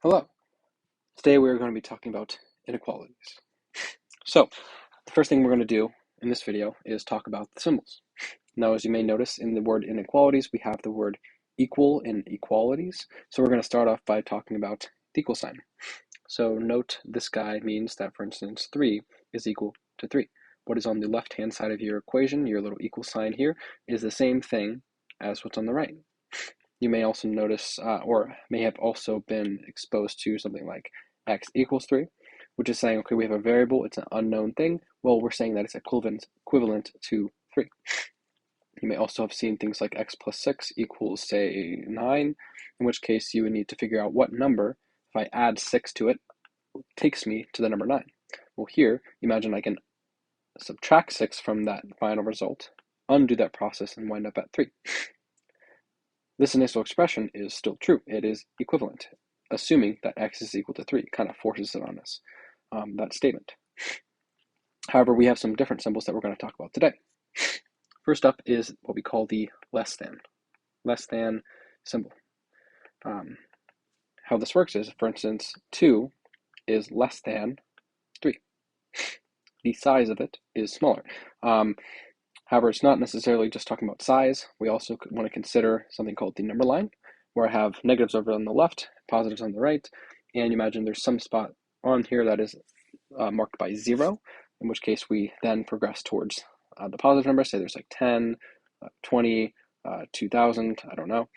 Hello. Today we're going to be talking about inequalities. So, the first thing we're going to do in this video is talk about the symbols. Now, as you may notice in the word inequalities, we have the word equal in equalities. So we're going to start off by talking about the equal sign. So note this guy means that, for instance, 3 is equal to 3. What is on the left-hand side of your equation, your little equal sign here, is the same thing as what's on the right. You may also notice, or may have also been exposed to something like x equals 3, which is saying, okay, we have a variable, it's an unknown thing. Well, we're saying that it's equivalent to 3. You may also have seen things like x plus 6 equals, say, 9, in which case you would need to figure out what number, if I add 6 to it, takes me to the number 9. Well, here, imagine I can subtract 6 from that final result, undo that process, and wind up at 3. This initial expression is still true. It is equivalent, assuming that x is equal to 3. It kind of forces it on us, that statement. However, we have some different symbols that we're going to talk about today. First up is what we call the less than symbol. How this works is, for instance, 2 is less than 3. The size of it is smaller. However, it's not necessarily just talking about size. We also want to consider something called the number line, where I have negatives over on the left, positives on the right, and you imagine there's some spot on here that is marked by 0, in which case we then progress towards the positive numbers. Say there's like 10, 20, 2,000, I don't know.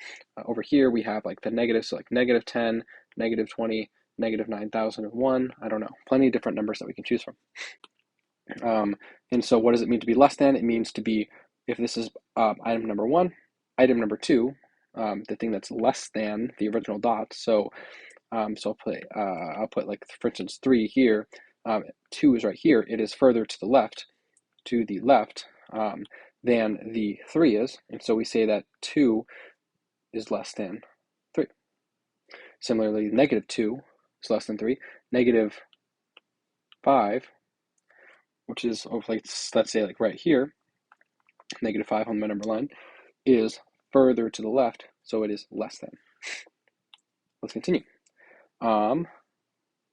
Over here we have like the negatives, so like negative 10, negative 20, negative 9,001, I don't know. Plenty of different numbers that we can choose from. And so what does it mean to be less than? It means to be, if this is item number 1, item number 2, the thing that's less than the original dot. So I'll put like, for instance, 3 here, 2 is right here. It is further to the left than the 3 is. And so we say that 2 is less than 3. Similarly, negative 2 is less than 3. Negative 5, which is, like, let's say like right here, negative 5 on my number line, is further to the left, so it is less than. Let's continue.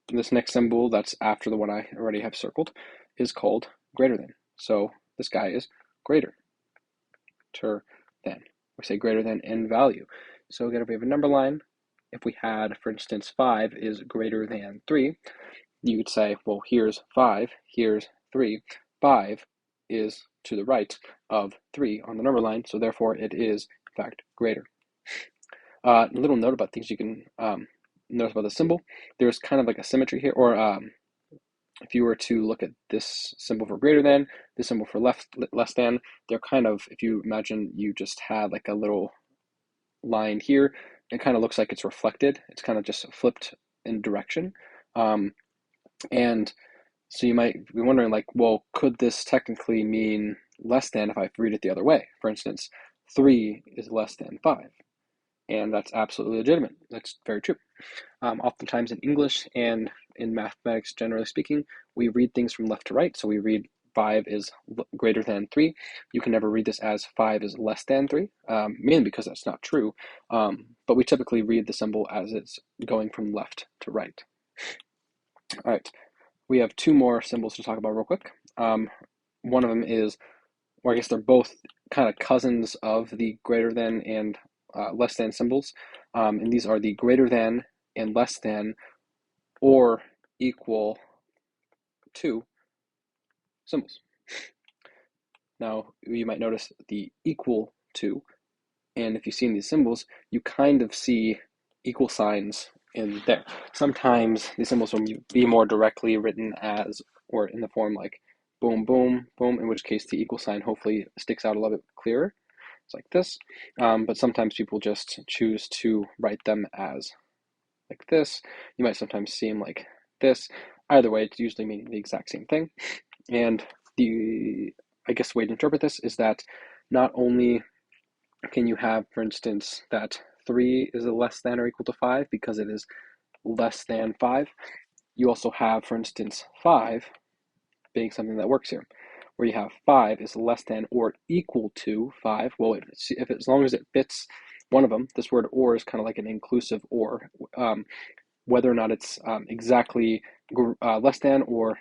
This next symbol that's after the one I already have circled is called greater than. So this guy is greater than. We say greater than in value. So again, if we have a number line, if we had, for instance, 5 is greater than 3, you could say, well, here's 5, here's 3. 5 is to the right of 3 on the number line, so therefore it is, in fact, greater. A little note about things you can notice about the symbol. There's kind of like a symmetry here, or if you were to look at this symbol for greater than, this symbol for less than, they're kind of, if you imagine you just had like a little line here, it kind of looks like it's reflected. It's kind of just flipped in direction. And so you might be wondering, like, well, could this technically mean less than if I read it the other way? For instance, 3 is less than 5. And that's absolutely legitimate. That's very true. Oftentimes in English and in mathematics, generally speaking, we read things from left to right. So we read 5 is greater than 3. You can never read this as 5 is less than 3, mainly because that's not true. But we typically read the symbol as it's going from left to right. All right, we have 2 more symbols to talk about real quick. One of them is, or I guess they're both kind of cousins of the greater than and less than symbols, and these are the greater than and less than or equal to symbols. Now, you might notice the equal to, and if you've seen these symbols, you kind of see equal signs in there. Sometimes these symbols will be more directly written as, or in the form like boom, boom, boom, in which case the equal sign hopefully sticks out a little bit clearer. It's like this, but sometimes people just choose to write them as like this. You might sometimes see them like this. Either way, it's usually meaning the exact same thing. And the, I guess, way to interpret this is that not only can you have, for instance, that 3 is less than or equal to 5 because it is less than 5, you also have, for instance, 5 being something that works here, where you have 5 is less than or equal to 5. Well, as long as it fits one of them, this word or is kind of like an inclusive or. whether or not it's exactly less than or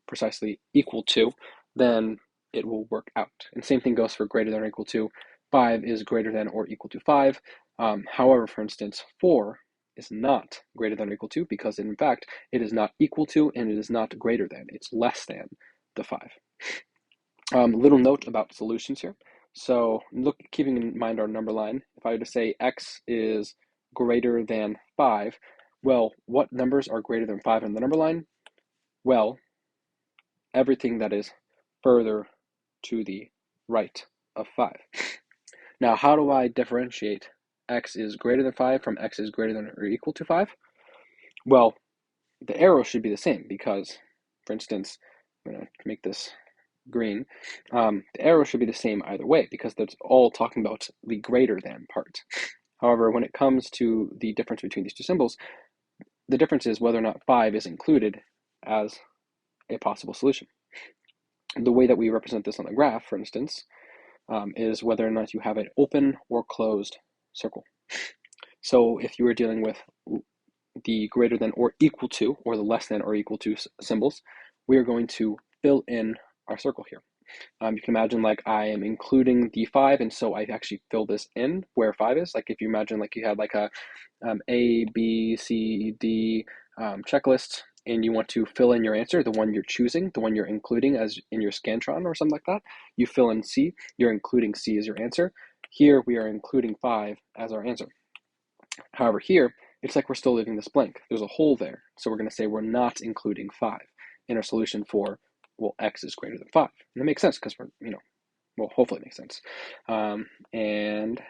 precisely equal to, then it will work out. And same thing goes for greater than or equal to. 5 is greater than or equal to 5. However, for instance, 4 is not greater than or equal to, because in fact it is not equal to and it is not greater than. It's less than the 5. Little note about solutions here. So keeping in mind our number line, if I were to say x is greater than 5, well, what numbers are greater than 5 in the number line? Well, everything that is further to the right of 5. Now, how do I differentiate x is greater than 5 from x is greater than or equal to 5? Well, the arrow should be the same because, for instance, I'm going to make this green. The arrow should be the same either way because that's all talking about the greater than part. However, when it comes to the difference between these two symbols, the difference is whether or not 5 is included as a possible solution. The way that we represent this on the graph, for instance, is whether or not you have an open or closed circle. So if you were dealing with the greater than or equal to, or the less than or equal to symbols, we are going to fill in our circle here. You can imagine like I am including the 5, and so I actually fill this in where 5 is. Like if you imagine like you had like a A, B, C, D checklist, and you want to fill in your answer, the one you're choosing, the one you're including as in your Scantron or something like that, you fill in C, you're including C as your answer. Here we are including 5 as our answer. However, here, it's like we're still leaving this blank. There's a hole there. So we're going to say we're not including 5 in our solution for, well, x is greater than 5. And it makes sense because we're, well, hopefully it makes sense. And